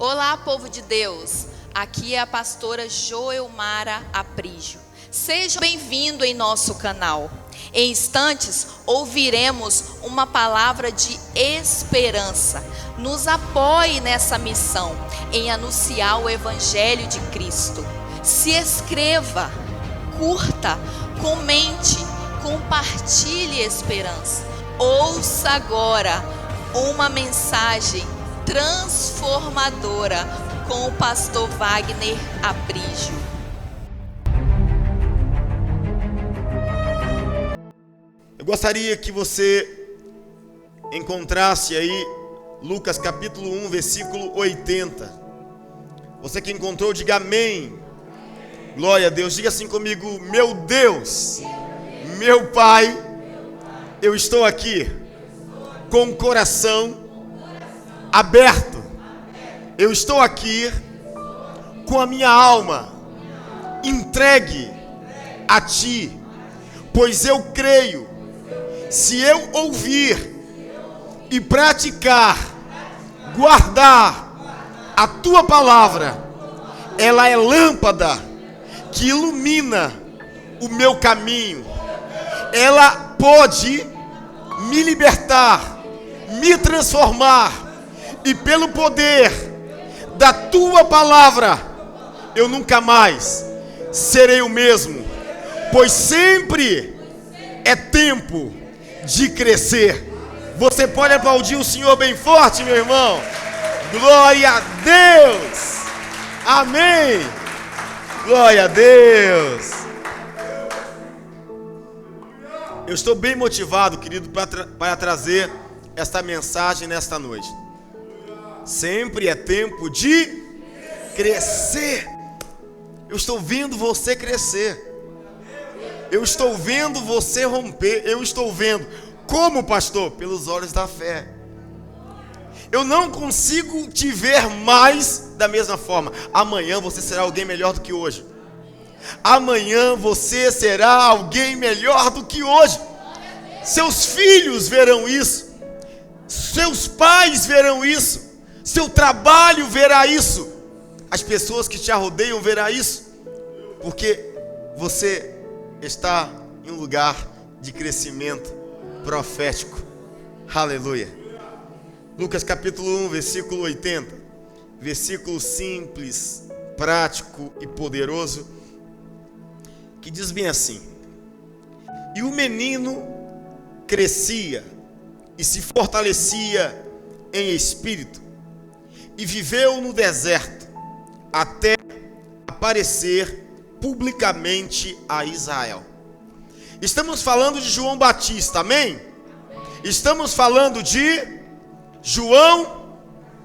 Olá, povo de Deus, aqui é a pastora Joelmara Aprígio. Seja bem-vindo em nosso canal. Em instantes, ouviremos uma palavra de esperança. Nos apoie nessa missão em anunciar o Evangelho de Cristo. Se inscreva, curta, comente, compartilhe esperança. Ouça agora uma mensagem transformadora com o pastor Wagner Aprígio. Eu gostaria que você encontrasse aí Lucas capítulo 1, versículo 80. Você que encontrou, diga amém. Glória a Deus. Diga assim comigo: meu Deus, meu Pai, eu estou aqui com o coração aberto. Eu estou aqui com a minha alma entregue a Ti, pois eu creio, se eu ouvir e praticar, guardar a Tua palavra, ela é lâmpada que ilumina o meu caminho. Ela pode me libertar, me transformar, e pelo poder da Tua palavra, eu nunca mais serei o mesmo, pois sempre é tempo de crescer. Você pode aplaudir o Senhor bem forte, meu irmão? Glória a Deus! Amém! Glória a Deus! Eu estou bem motivado, querido, para trazer esta mensagem nesta noite. Sempre é tempo de crescer. Eu estou vendo você crescer. Eu estou vendo você romper. Eu estou vendo. Como, pastor? Pelos olhos da fé. Eu não consigo te ver mais da mesma forma. Amanhã você será alguém melhor do que hoje. Amanhã você será alguém melhor do que hoje. Seus filhos verão isso. Seus pais verão isso. Seu trabalho verá isso. As pessoas que te rodeiam verão isso. Porque você está em um lugar de crescimento profético. Aleluia. Lucas capítulo 1, versículo 80. Versículo simples, prático e poderoso, que diz bem assim: e o menino crescia e se fortalecia em espírito, e viveu no deserto até aparecer publicamente a Israel. Estamos falando de João Batista, amém? Estamos falando de João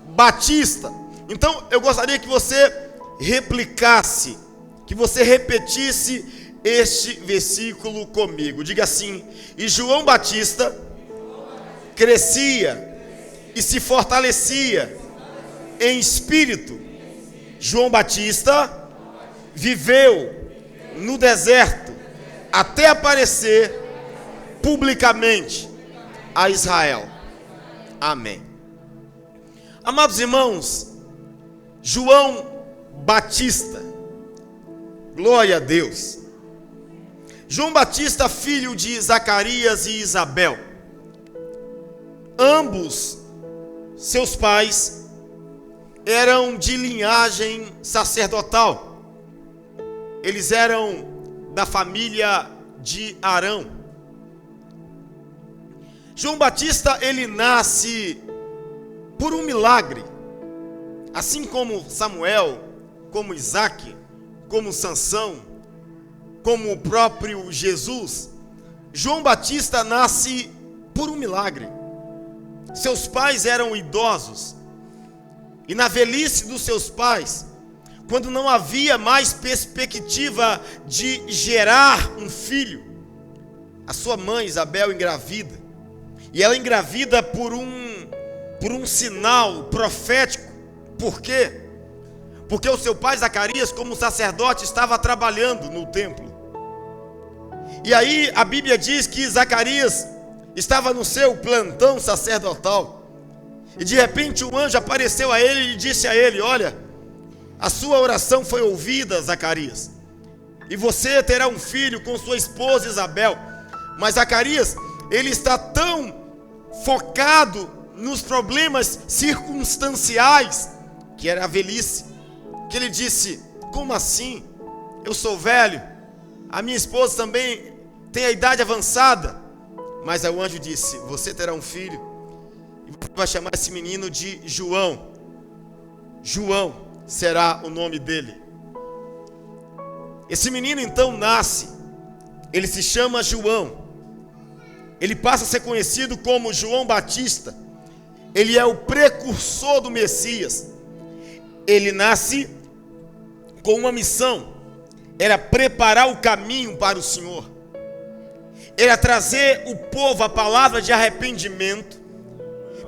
Batista. Então eu gostaria que você replicasse, que você repetisse este versículo comigo. Diga assim: e João Batista crescia e se fortalecia em espírito. João Batista viveu no deserto até aparecer publicamente a Israel. Amém. Amados irmãos, João Batista, glória a Deus. João Batista, filho de Zacarias e Isabel. Ambos seus pais eram de linhagem sacerdotal. Eles eram da família de Arão. João Batista, ele nasce por um milagre. Assim como Samuel, como Isaac, como Sansão, como o próprio Jesus, João Batista nasce por um milagre. Seus pais eram idosos. E na velhice dos seus pais, quando não havia mais perspectiva de gerar um filho, a sua mãe Isabel engravida. E ela engravida por um sinal profético. Por quê? Porque o seu pai Zacarias, como sacerdote, estava trabalhando no templo. E aí a Bíblia diz que Zacarias estava no seu plantão sacerdotal. E de repente o anjo apareceu a ele e disse a ele: olha, a sua oração foi ouvida, Zacarias, e você terá um filho com sua esposa Isabel. Mas Zacarias, ele está tão focado nos problemas circunstanciais, que era a velhice, que ele disse: como assim? Eu sou velho, a minha esposa também tem a idade avançada. Mas aí o anjo disse: você terá um filho, e você vai chamar esse menino de João. João será o nome dele. Esse menino então nasce, ele se chama João. Ele passa a ser conhecido como João Batista. Ele é o precursor do Messias. Ele nasce com uma missão: era preparar o caminho para o Senhor, era trazer o povo a palavra de arrependimento,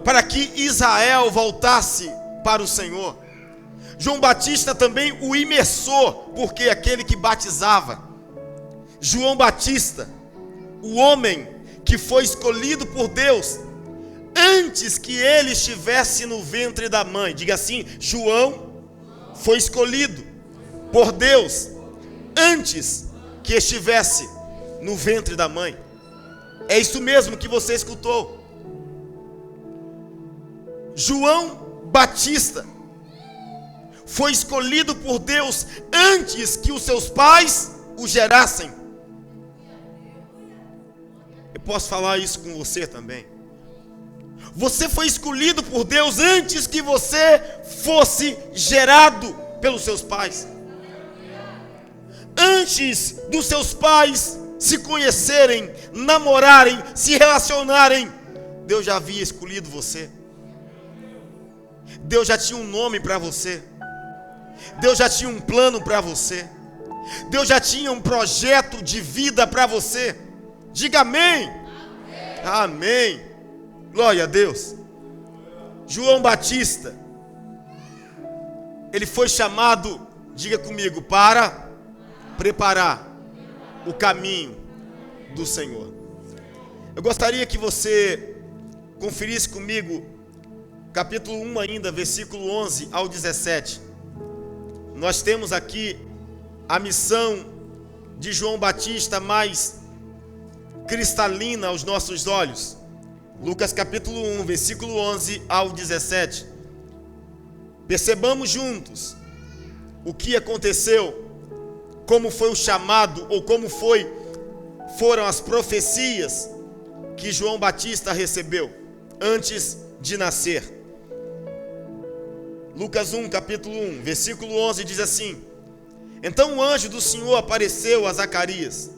para que Israel voltasse para o Senhor. João Batista também o imersor, porque aquele que batizava. João Batista, o homem que foi escolhido por Deus antes que ele estivesse no ventre da mãe. Diga assim: João foi escolhido por Deus antes que estivesse no ventre da mãe. É isso mesmo que você escutou. João Batista foi escolhido por Deus antes que os seus pais o gerassem. Eu posso falar isso com você também. Você foi escolhido por Deus antes que você fosse gerado pelos seus pais. Antes dos seus pais se conhecerem, namorarem, se relacionarem, Deus já havia escolhido você. Deus já tinha um nome para você. Deus já tinha um plano para você. Deus já tinha um projeto de vida para você. Diga amém. Amém. Amém. Glória a Deus. João Batista, ele foi chamado, diga comigo, para preparar o caminho do Senhor. Eu gostaria que você conferisse comigo capítulo 1 ainda, versículo 11 ao 17. Nós temos aqui a missão de João Batista mais cristalina aos nossos olhos. Lucas capítulo 1, versículo 11 ao 17. Percebamos juntos o que aconteceu, como foi o chamado, ou como foram as profecias que João Batista recebeu antes de nascer. Lucas 1, capítulo 1, versículo 11 diz assim: então o anjo do Senhor apareceu a Zacarias,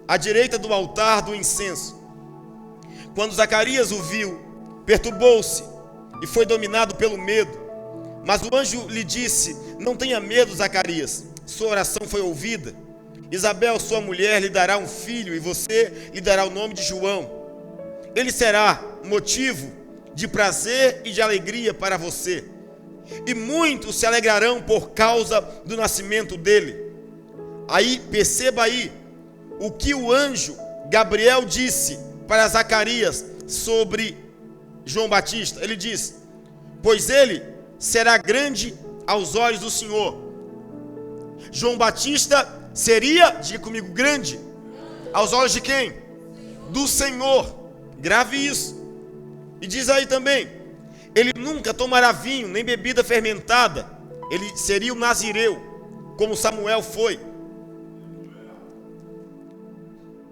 à direita do altar do incenso. Quando Zacarias o viu, perturbou-se e foi dominado pelo medo. Mas o anjo lhe disse: não tenha medo, Zacarias, sua oração foi ouvida. Isabel, sua mulher, lhe dará um filho, e você lhe dará o nome de João. Ele será motivo de prazer e de alegria para você, e muitos se alegrarão por causa do nascimento dele. Aí, perceba aí o que o anjo Gabriel disse para Zacarias sobre João Batista. Ele diz: pois ele será grande aos olhos do Senhor. João Batista seria, diga comigo, grande aos olhos de quem? Do Senhor. Grave isso. E diz aí também: ele nunca tomará vinho, nem bebida fermentada. Ele seria o nazireu, como Samuel foi.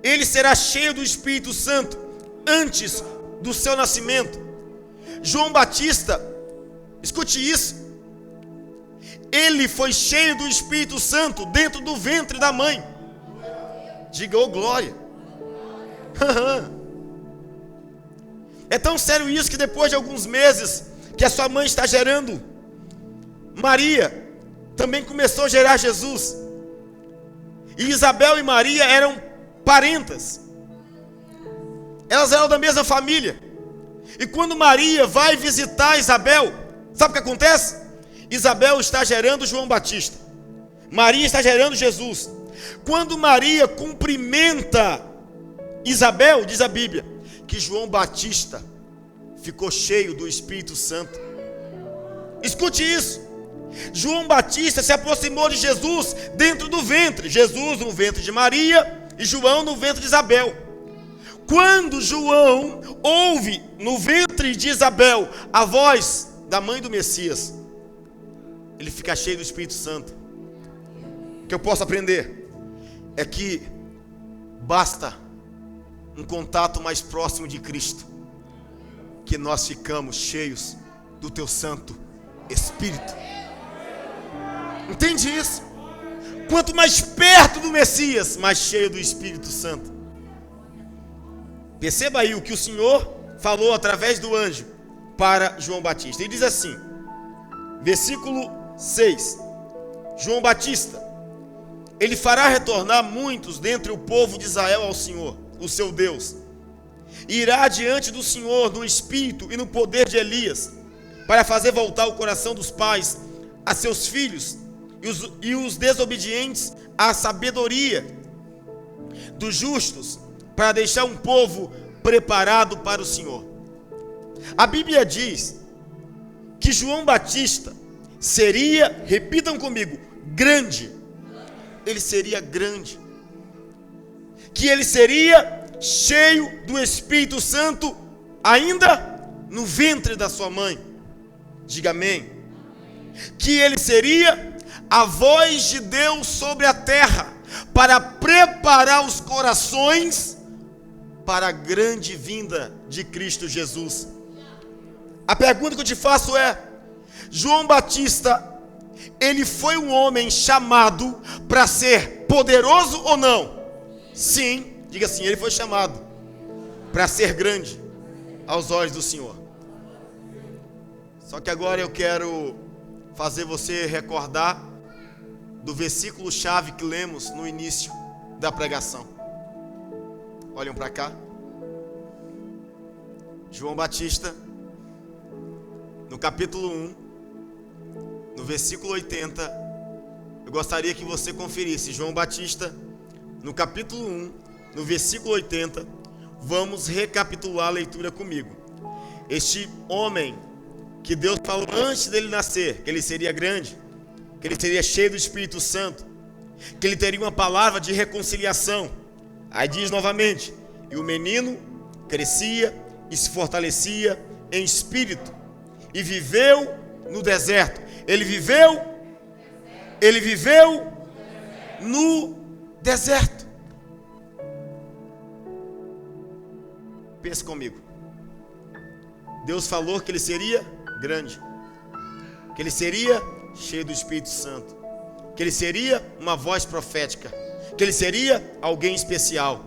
Ele será cheio do Espírito Santo antes do seu nascimento. João Batista, escute isso, ele foi cheio do Espírito Santo dentro do ventre da mãe. Diga, oh glória. É tão sério isso que depois de alguns meses que a sua mãe está gerando, Maria também começou a gerar Jesus. E Isabel e Maria eram parentas. Elas eram da mesma família. E quando Maria vai visitar Isabel, sabe o que acontece? Isabel está gerando João Batista, Maria está gerando Jesus. Quando Maria cumprimenta Isabel, diz a Bíblia que João Batista ficou cheio do Espírito Santo. Escute isso. João Batista se aproximou de Jesus dentro do ventre. Jesus no ventre de Maria e João no ventre de Isabel. Quando João ouve no ventre de Isabel a voz da mãe do Messias, ele fica cheio do Espírito Santo. O que eu posso aprender é que basta um contato mais próximo de Cristo, que nós ficamos cheios do teu Santo Espírito. Entende isso? Quanto mais perto do Messias, mais cheio do Espírito Santo. Perceba aí o que o Senhor falou através do anjo para João Batista. Ele diz assim, versículo 6: João Batista, ele fará retornar muitos dentre o povo de Israel ao Senhor, o seu Deus, e irá diante do Senhor no espírito e no poder de Elias, para fazer voltar o coração dos pais a seus filhos, e os desobedientes à sabedoria dos justos, para deixar um povo preparado para o Senhor. A Bíblia diz que João Batista seria, repitam comigo, grande. Ele seria grande. Que ele seria cheio do Espírito Santo ainda no ventre da sua mãe. Diga amém. Que ele seria a voz de Deus sobre a terra, para preparar os corações para a grande vinda de Cristo Jesus. A pergunta que eu te faço é: João Batista, ele foi um homem chamado para ser poderoso ou não? Sim, diga assim, ele foi chamado para ser grande aos olhos do Senhor. Só que agora eu quero fazer você recordar do versículo chave que lemos no início da pregação. Olhem para cá. João Batista, no capítulo 1, no versículo 80, eu gostaria que você conferisse. João Batista, no capítulo 1, no versículo 80, vamos recapitular a leitura comigo. Este homem que Deus falou antes dele nascer, que ele seria grande, que ele seria cheio do Espírito Santo, que ele teria uma palavra de reconciliação. Aí diz novamente: e o menino crescia e se fortalecia em espírito, e viveu no deserto. Ele viveu no deserto. Pense comigo. Deus falou que ele seria grande, que ele seria cheio do Espírito Santo, que ele seria uma voz profética, que ele seria alguém especial.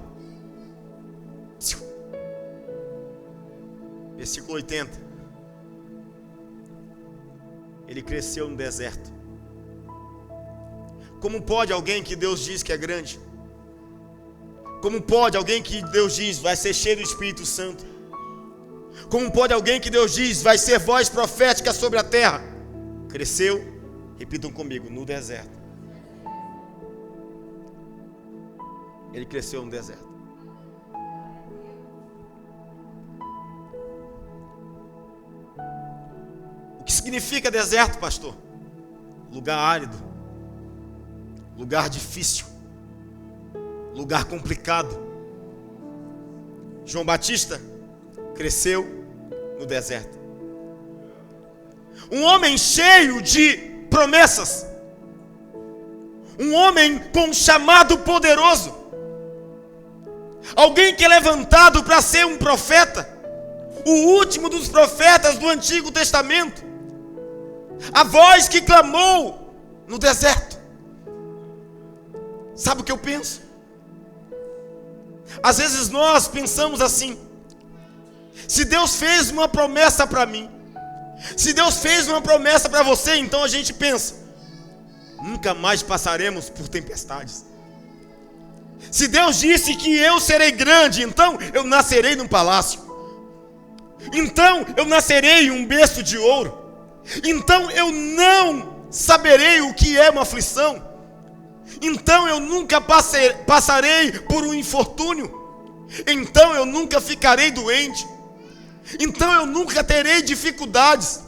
Versículo 80. Ele cresceu no deserto. Como pode alguém que Deus diz que é grande? Como pode alguém que Deus diz vai ser cheio do Espírito Santo? Como pode alguém que Deus diz vai ser voz profética sobre a terra? Cresceu, repitam comigo, no deserto. Ele cresceu no deserto. O que significa deserto, pastor? Lugar árido, lugar difícil, lugar complicado. João Batista cresceu no deserto. Um homem cheio de promessas, um homem com um chamado poderoso, alguém que é levantado para ser um profeta, o último dos profetas do Antigo Testamento, a voz que clamou no deserto. Sabe o que eu penso? Às vezes nós pensamos assim: se Deus fez uma promessa para mim, se Deus fez uma promessa para você, então a gente pensa: nunca mais passaremos por tempestades. Se Deus disse que eu serei grande, então eu nascerei num palácio, então eu nascerei em um berço de ouro, então eu não saberei o que é uma aflição, então eu nunca passarei por um infortúnio, então eu nunca ficarei doente. Então eu nunca terei dificuldades.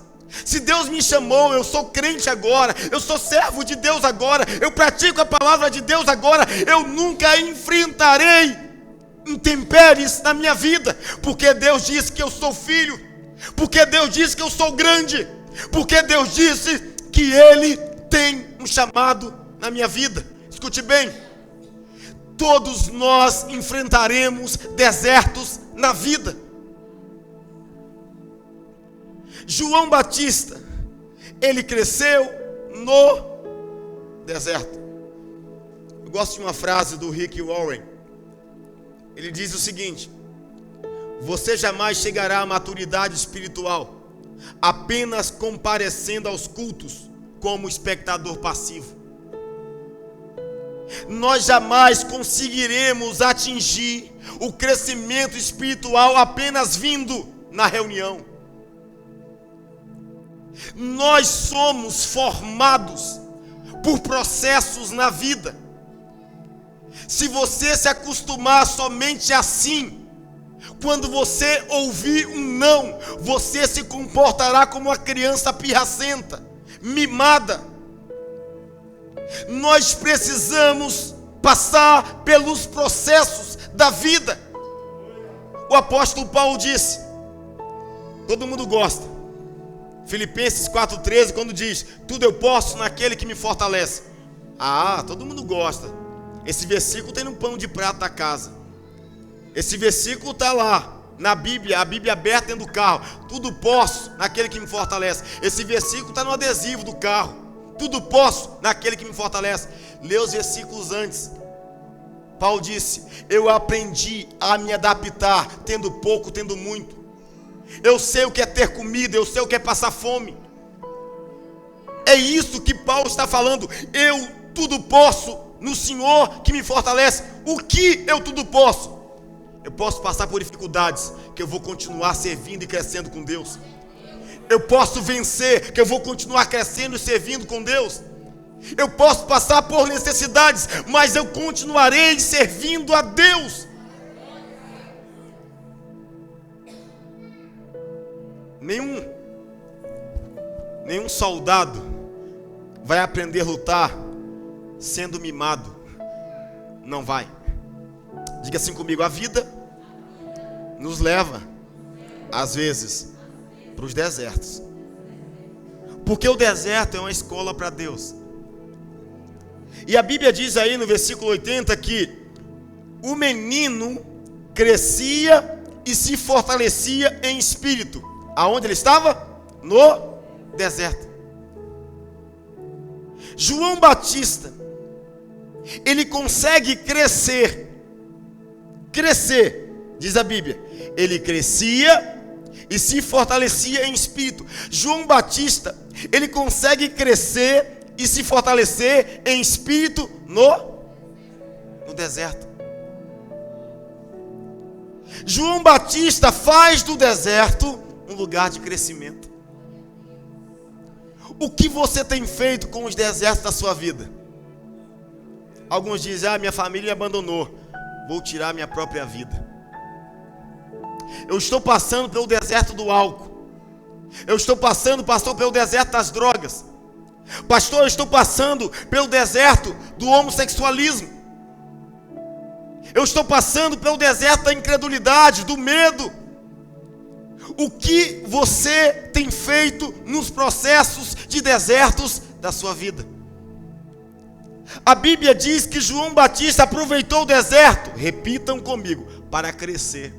Se Deus me chamou, eu sou crente agora, eu sou servo de Deus agora, eu pratico a palavra de Deus agora, eu nunca enfrentarei intempéries na minha vida, porque Deus disse que eu sou filho, porque Deus disse que eu sou grande, porque Deus disse que Ele tem um chamado na minha vida. Escute bem, todos nós enfrentaremos desertos na vida. João Batista, ele cresceu no deserto. Eu gosto de uma frase do Rick Warren. Ele diz o seguinte: você jamais chegará à maturidade espiritual apenas comparecendo aos cultos como espectador passivo. Nós jamais conseguiremos atingir o crescimento espiritual apenas vindo na reunião. Nós somos formados por processos na vida. Se você se acostumar somente assim, quando você ouvir um não, você se comportará como uma criança pirracenta, mimada. Nós precisamos passar pelos processos da vida. O apóstolo Paulo disse, todo mundo gosta, Filipenses 4,13, quando diz, tudo eu posso naquele que me fortalece. Todo mundo gosta. Esse versículo tem no pão de prata da casa. Esse versículo está lá, na Bíblia, a Bíblia aberta dentro do carro. Tudo posso naquele que me fortalece. Esse versículo está no adesivo do carro. Tudo posso naquele que me fortalece. Lê os versículos antes. Paulo disse, eu aprendi a me adaptar, tendo pouco, tendo muito. Eu sei o que é ter comida, eu sei o que é passar fome. É isso que Paulo está falando. Eu tudo posso no Senhor que me fortalece. O que eu tudo posso? Eu posso passar por dificuldades, que eu vou continuar servindo e crescendo com Deus. Eu posso vencer, que eu vou continuar crescendo e servindo com Deus. Eu posso passar por necessidades, mas eu continuarei servindo a Deus. Nenhum soldado vai aprender a lutar sendo mimado. Não vai. Diga assim comigo, a vida nos leva, às vezes, para os desertos. Porque o deserto é uma escola para Deus. E a Bíblia diz aí no versículo 80 que o menino crescia e se fortalecia em espírito. Aonde ele estava? No deserto. João Batista, ele consegue crescer, diz a Bíblia, ele crescia e se fortalecia em espírito. João Batista, ele consegue crescer e se fortalecer em espírito no deserto. João Batista faz do deserto um lugar de crescimento. O que você tem feito com os desertos da sua vida? Alguns dizem, minha família me abandonou, vou tirar minha própria vida. Eu estou passando pelo deserto do álcool. Eu estou passando, pastor, pelo deserto das drogas. Pastor, eu estou passando pelo deserto do homossexualismo. Eu estou passando pelo deserto da incredulidade, do medo. O que você tem feito nos processos de desertos da sua vida? A Bíblia diz que João Batista aproveitou o deserto, repitam comigo, para crescer.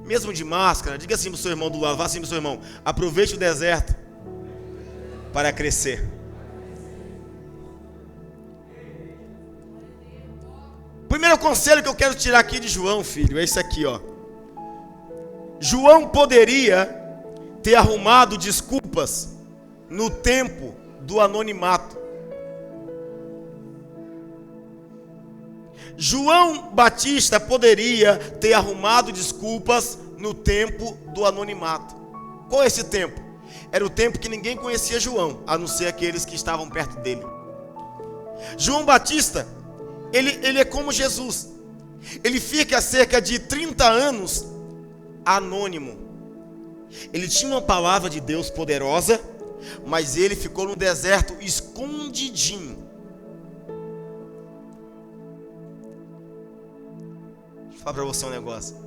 Mesmo de máscara, diga assim para o seu irmão do lado, vá assim para o seu irmão, aproveite o deserto para crescer. Primeiro conselho que eu quero tirar aqui de João, filho, é isso aqui, ó. João poderia ter arrumado desculpas no tempo do anonimato. João Batista poderia ter arrumado desculpas no tempo do anonimato. Qual é esse tempo? Era o tempo que ninguém conhecia João, a não ser aqueles que estavam perto dele. João Batista, ele é como Jesus. Ele fica há cerca de 30 anos anônimo. Ele tinha uma palavra de Deus poderosa, mas ele ficou no deserto escondidinho. Deixa eu falar para você um negócio.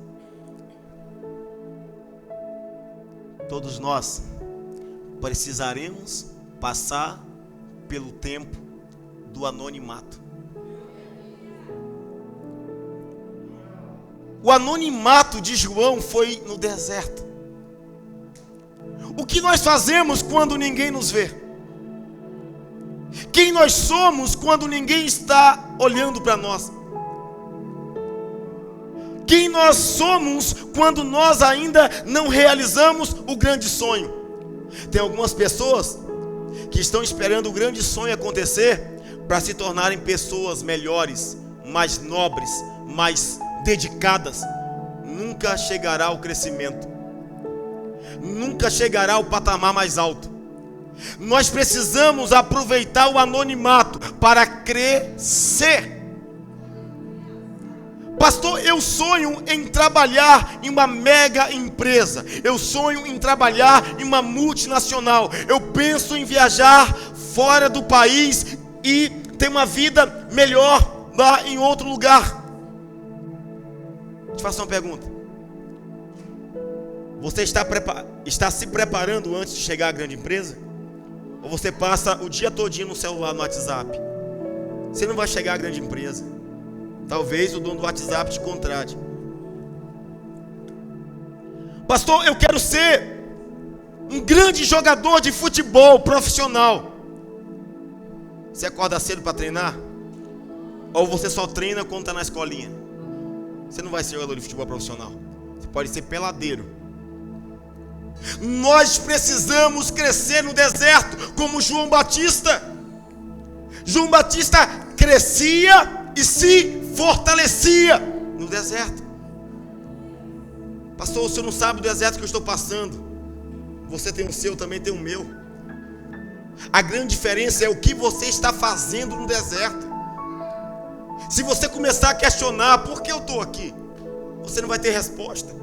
Todos nós precisaremos passar pelo tempo do anonimato. O anonimato de João foi no deserto. O que nós fazemos quando ninguém nos vê? Quem nós somos quando ninguém está olhando para nós? Quem nós somos quando nós ainda não realizamos o grande sonho? Tem algumas pessoas que estão esperando o grande sonho acontecer para se tornarem pessoas melhores, mais nobres, mais dedicadas. Nunca chegará ao crescimento, nunca chegará ao patamar mais alto. Nós precisamos aproveitar o anonimato para crescer. Pastor, eu sonho em trabalhar em uma mega empresa. Eu sonho em trabalhar em uma multinacional. Eu penso em viajar fora do país e ter uma vida melhor lá em outro lugar. Deixa eu te fazer uma pergunta. Você está se preparando antes de chegar à grande empresa? Ou você passa o dia todinho no celular, no WhatsApp? Você não vai chegar à grande empresa. Talvez o dono do WhatsApp te contrate. Pastor, eu quero ser um grande jogador de futebol profissional. Você acorda cedo para treinar? Ou você só treina quando está na escolinha? Você não vai ser jogador de futebol profissional. Você pode ser peladeiro. Nós precisamos crescer no deserto como João Batista. João Batista crescia e se fortalecia no deserto. Pastor, o senhor não sabe o deserto que eu estou passando. Você tem o seu, também tem o meu. A grande diferença é o que você está fazendo no deserto. Se você começar a questionar por que eu estou aqui, você não vai ter resposta.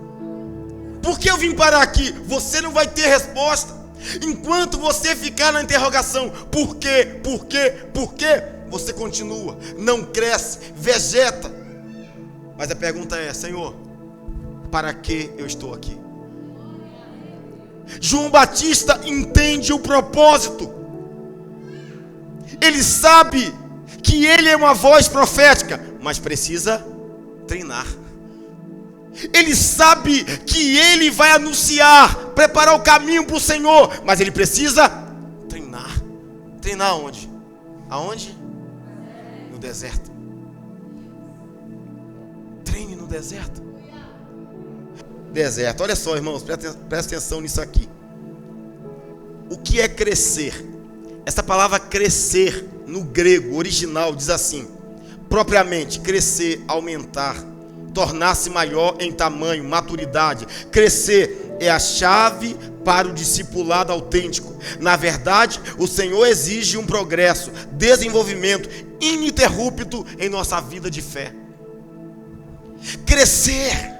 Por que eu vim parar aqui? Você não vai ter resposta. Enquanto você ficar na interrogação, por quê, você continua, não cresce, vegeta. Mas a pergunta é: Senhor, para que eu estou aqui? João Batista entende o propósito. Ele sabe que ele é uma voz profética, mas precisa treinar. Ele sabe que ele vai anunciar, preparar o caminho para o Senhor, mas ele precisa treinar. Treinar onde? Aonde? No deserto. Treine no deserto. Deserto. Olha só, irmãos, presta atenção nisso aqui. O que é crescer? Essa palavra crescer no grego original diz assim: propriamente, crescer, aumentar, tornar-se maior em tamanho, maturidade. Crescer é a chave para o discipulado autêntico. Na verdade, o Senhor exige um progresso, desenvolvimento ininterrupto em nossa vida de fé. Crescer.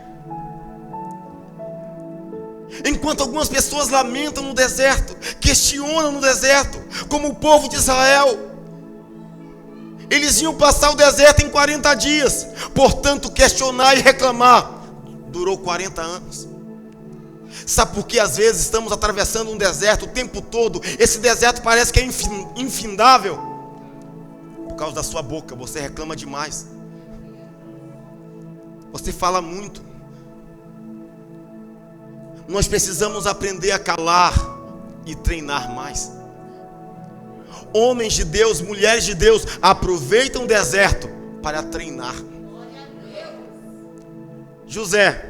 Enquanto algumas pessoas lamentam no deserto, questionam no deserto, como o povo de Israel, eles iam passar o deserto em 40 dias. Portanto, questionar e reclamar durou 40 anos. Sabe por que às vezes estamos atravessando um deserto o tempo todo? Esse deserto parece que é infindável. Por causa da sua boca, você reclama demais. Você fala muito. Nós precisamos aprender a calar e treinar mais. Homens de Deus, mulheres de Deus, aproveitam o deserto para treinar. José,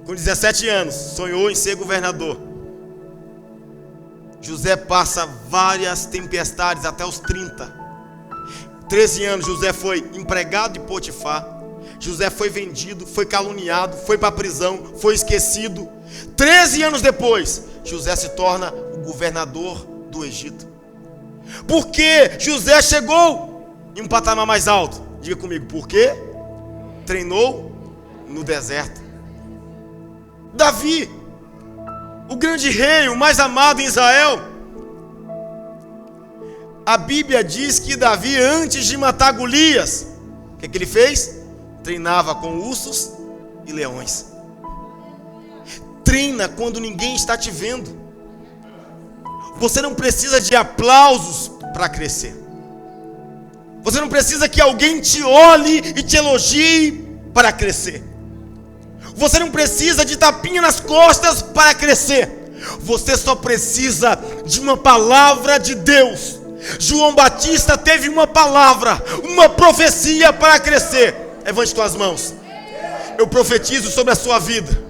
com 17 anos, sonhou em ser governador. José passa várias tempestades até os 30. 13 anos, José foi empregado de Potifar. José foi vendido, foi caluniado, foi para a prisão, foi esquecido. 13 anos depois, José se torna o governador do Egito. Porque José chegou em um patamar mais alto. Diga comigo, por quê? treinou no deserto. Davi, o grande rei, o mais amado em Israel. A Bíblia diz que Davi, antes de matar Golias, o que ele fez? Treinava com ursos e leões. Treina quando ninguém está te vendo. Você não precisa de aplausos para crescer. Você não precisa que alguém te olhe e te elogie para crescer. Você não precisa de tapinha nas costas para crescer. Você só precisa de uma palavra de Deus. João Batista teve uma palavra, uma profecia para crescer. Levante tuas mãos. Eu profetizo sobre a sua vida.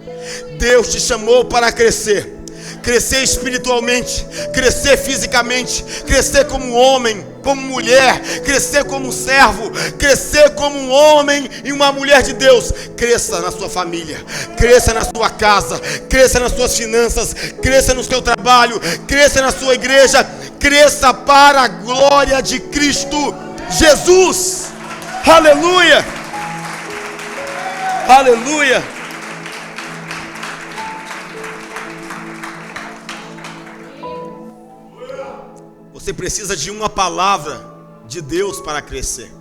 Deus te chamou para crescer. Crescer espiritualmente, crescer fisicamente, crescer como homem, como mulher, crescer como servo, crescer como um homem e uma mulher de Deus. Cresça na sua família, cresça na sua casa, cresça nas suas finanças, cresça no seu trabalho, cresça na sua igreja, cresça para a glória de Cristo Jesus. Aleluia! Aleluia! Você precisa de uma palavra de Deus para crescer.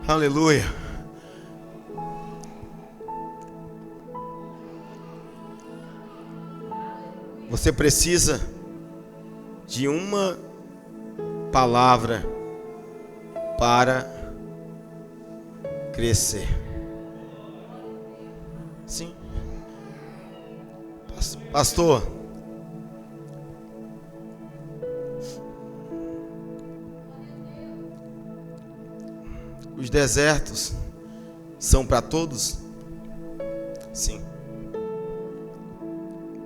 Aleluia. Você precisa de uma palavra para crescer. Sim. Pastor, os desertos são para todos? Sim.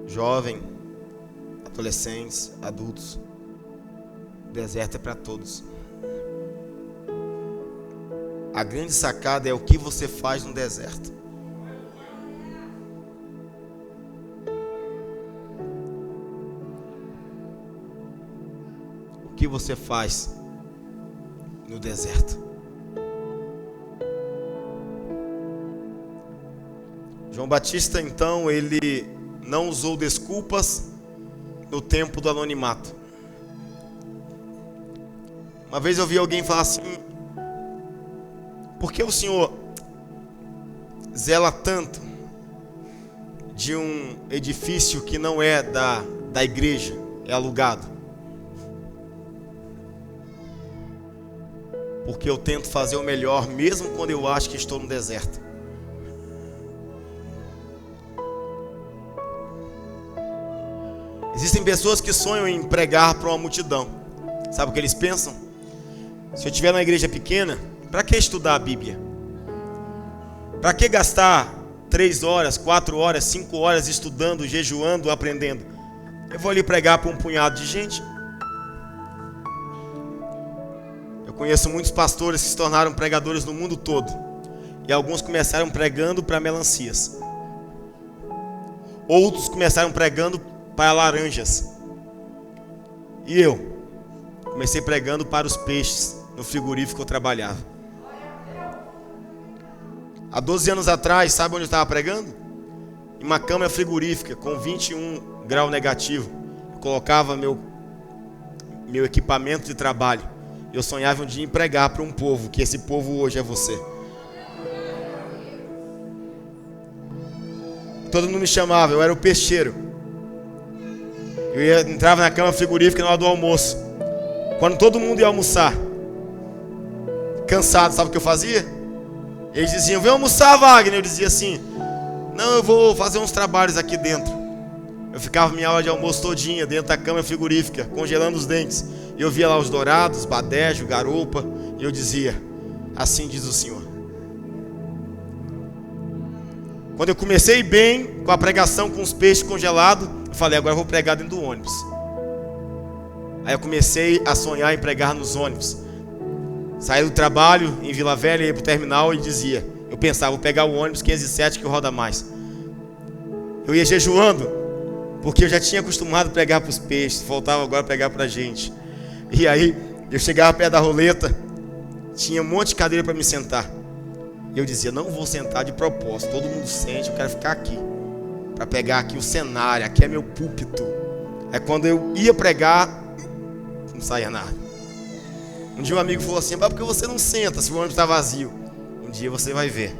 Jovem, adolescentes, adultos. O deserto é para todos. A grande sacada é o que você faz no deserto. O que você faz no deserto? João Batista, então, ele não usou desculpas no tempo do anonimato. Uma vez eu vi alguém falar assim: por que o senhor zela tanto de um edifício que não é da igreja, é alugado? Porque eu tento fazer o melhor, mesmo quando eu acho que estou no deserto. Existem pessoas que sonham em pregar para uma multidão. Sabe o que eles pensam? Se eu estiver numa igreja pequena, para que estudar a Bíblia? Para que gastar 3 horas, 4 horas, 5 horas estudando, jejuando, aprendendo? Eu vou ali pregar para um punhado de gente. Eu conheço muitos pastores que se tornaram pregadores no mundo todo. E alguns começaram pregando para melancias. Outros começaram pregando para laranjas. E eu comecei pregando para os peixes no frigorífico que eu trabalhava. Há 12 anos atrás, sabe onde eu estava pregando? Em uma câmara frigorífica com 21 graus negativo. Eu colocava meu equipamento de trabalho. Eu sonhava um dia em pregar para um povo, que esse povo hoje é você. Todo mundo me chamava, eu era o peixeiro. Eu entrava na cama frigorífica na hora do almoço. Quando todo mundo ia almoçar, cansado, sabe o que eu fazia? Eles diziam: vem almoçar, Wagner. Eu dizia assim: não, eu vou fazer uns trabalhos aqui dentro. Eu ficava minha hora de almoço todinha dentro da cama frigorífica, congelando os dentes. E eu via lá os dourados, badejo, garoupa. E eu dizia: assim diz o Senhor. Quando eu comecei bem com a pregação com os peixes congelados, eu falei: agora eu vou pregar dentro do ônibus. Aí eu comecei a sonhar em pregar nos ônibus. Saí do trabalho em Vila Velha, ia pro terminal e dizia, eu pensava: vou pegar o ônibus 507 que roda mais. Eu ia jejuando, porque eu já tinha acostumado a pregar para os peixes, faltava agora pregar para a gente. E aí eu chegava perto da roleta, tinha um monte de cadeira para me sentar. E eu dizia, não vou sentar de propósito, todo mundo sente, eu quero ficar aqui, para pegar aqui o cenário, aqui é meu púlpito. Aí quando eu ia pregar, não saía nada. Um dia um amigo falou assim, mas por que você não senta se o ônibus está vazio? Um dia você vai ver.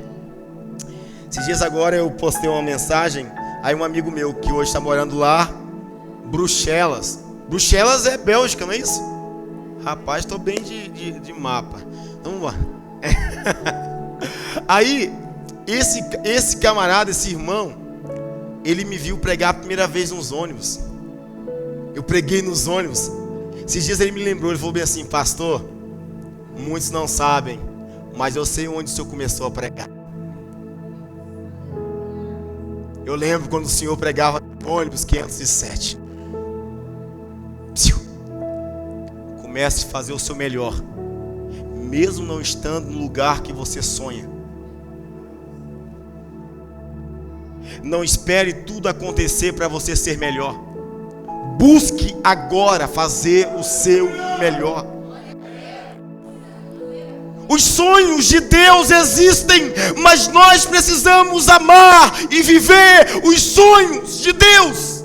Esses dias agora eu postei uma mensagem, aí um amigo meu que hoje está morando lá, Bruxelas. Bruxelas é Bélgica, não é isso? Rapaz, estou bem de mapa. Vamos lá. Aí, esse camarada, esse irmão, ele me viu pregar a primeira vez nos ônibus. Eu preguei nos ônibus. Esses dias ele me lembrou, ele falou bem assim, pastor, muitos não sabem, mas eu sei onde o senhor começou a pregar. Eu lembro quando o senhor pregava no ônibus 507. Comece a fazer o seu melhor, mesmo não estando no lugar que você sonha. Não espere tudo acontecer para você ser melhor. Busque agora fazer o seu melhor. Os sonhos de Deus existem, mas nós precisamos amar e viver os sonhos de Deus.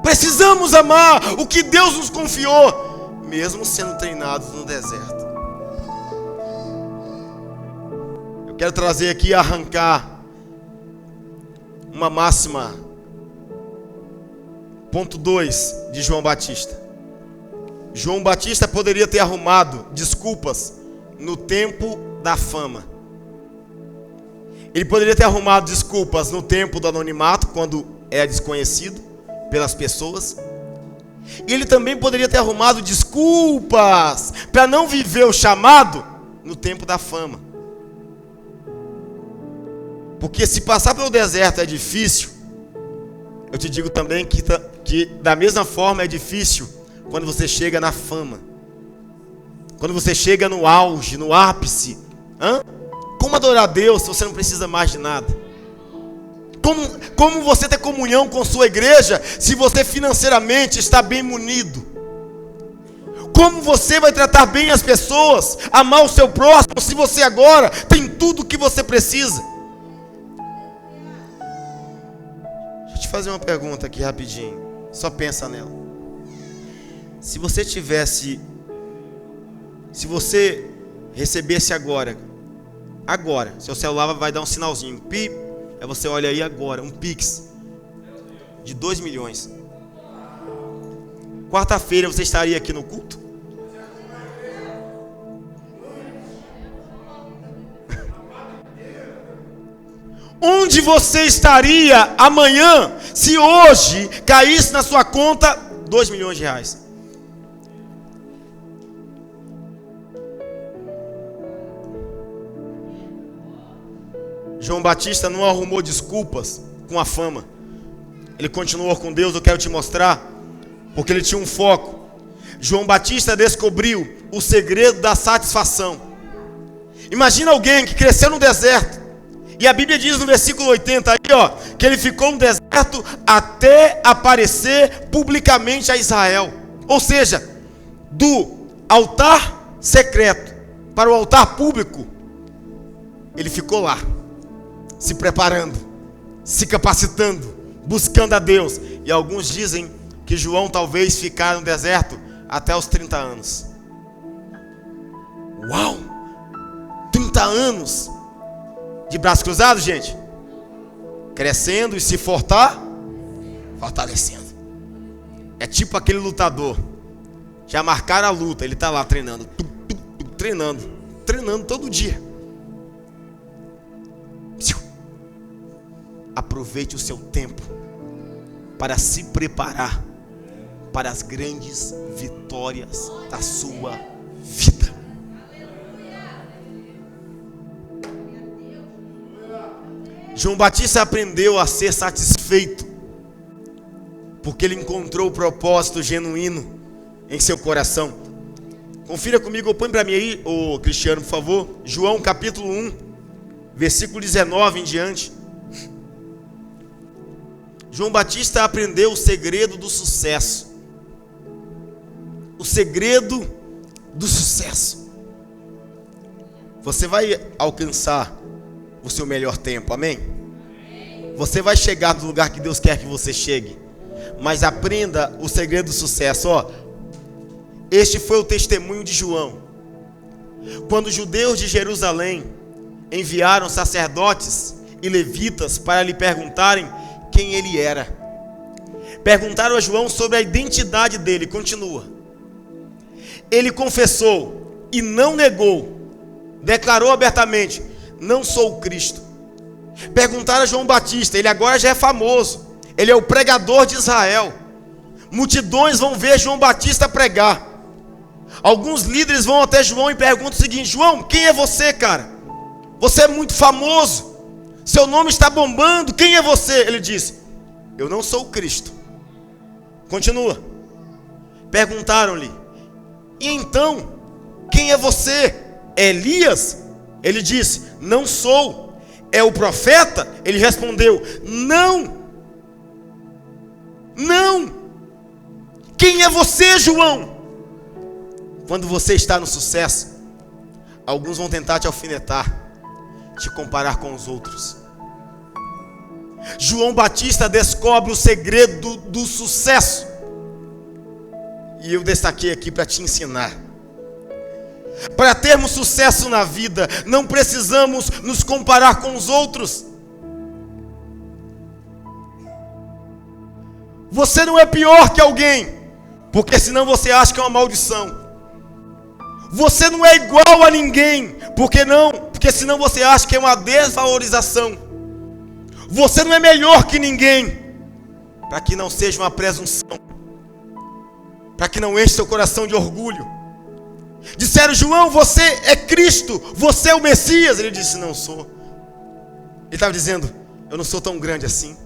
Precisamos amar o que Deus nos confiou, mesmo sendo treinados no deserto. Eu quero trazer aqui, arrancar uma máxima, ponto 2 de João Batista. João Batista poderia ter arrumado desculpas no tempo da fama. Ele poderia ter arrumado desculpas no tempo do anonimato, quando é desconhecido pelas pessoas. E ele também poderia ter arrumado desculpas para não viver o chamado no tempo da fama. Porque se passar pelo deserto é difícil, eu te digo também que da mesma forma é difícil quando você chega na fama, quando você chega no auge, no ápice. Como adorar a Deus se você não precisa mais de nada? Como você ter comunhão com sua igreja se você financeiramente está bem munido? Como você vai tratar bem as pessoas, amar o seu próximo, se você agora tem tudo o que você precisa? Deixa eu te fazer uma pergunta aqui rapidinho, só pensa nela. Se você recebesse agora, seu celular vai dar um sinalzinho, pip, aí você olha aí agora, um Pix de 2 milhões. Quarta-feira você estaria aqui no culto? Onde você estaria amanhã se hoje caísse na sua conta 2 milhões de reais? João Batista não arrumou desculpas com a fama. Ele continuou com Deus. Eu quero te mostrar, porque ele tinha um foco. João Batista descobriu o segredo da satisfação. Imagina alguém que cresceu no deserto, e a Bíblia diz no versículo 80 aí, que ele ficou no deserto até aparecer publicamente a Israel. Ou seja, do altar secreto para o altar público, ele ficou lá, se preparando, se capacitando, buscando a Deus. E alguns dizem que João talvez ficara no deserto até os 30 anos. Uau! 30 anos de braços cruzados, gente, crescendo e se fortalecendo. É tipo aquele lutador, já marcaram a luta, ele está lá treinando, treinando todo dia. Aproveite o seu tempo para se preparar para as grandes vitórias da sua vida. João Batista aprendeu a ser satisfeito porque ele encontrou o propósito genuíno em seu coração. Confira comigo, põe para mim aí, Cristiano, por favor, João capítulo 1, versículo 19 em diante. João Batista aprendeu o segredo do sucesso. o segredo do sucesso. Você vai alcançar o seu melhor tempo, amém? Você vai chegar no lugar que Deus quer que você chegue. Mas aprenda o segredo do sucesso, ó. Este foi o testemunho de João. Quando os judeus de Jerusalém enviaram sacerdotes e levitas para lhe perguntarem quem ele era. Perguntaram a João sobre a identidade dele. Continua. Ele confessou e não negou. Declarou abertamente: não sou o Cristo. Perguntaram a João Batista. Ele agora já é famoso. Ele é o pregador de Israel. Multidões vão ver João Batista pregar. Alguns líderes vão até João e perguntam o seguinte: João, quem é você, cara? Você é muito famoso. Seu nome está bombando. Quem é você? Ele disse: eu não sou o Cristo. Continua. Perguntaram-lhe: e então, quem é você? Elias? Ele disse: não sou. É o profeta? Ele respondeu: não. Não. Quem é você, João? Quando você está no sucesso, alguns vão tentar te alfinetar, te comparar com os outros. João Batista descobre o segredo do sucesso. E eu destaquei aqui para te ensinar. Para termos sucesso na vida, não precisamos nos comparar com os outros. Você não é pior que alguém, porque senão você acha que é uma maldição. Você não é igual a ninguém, porque senão você acha que é uma desvalorização. Você não é melhor que ninguém, para que não seja uma presunção, para que não enche seu coração de orgulho. Disseram: João, você é Cristo, você é o Messias. Ele disse: não sou. Ele estava dizendo: eu não sou tão grande assim.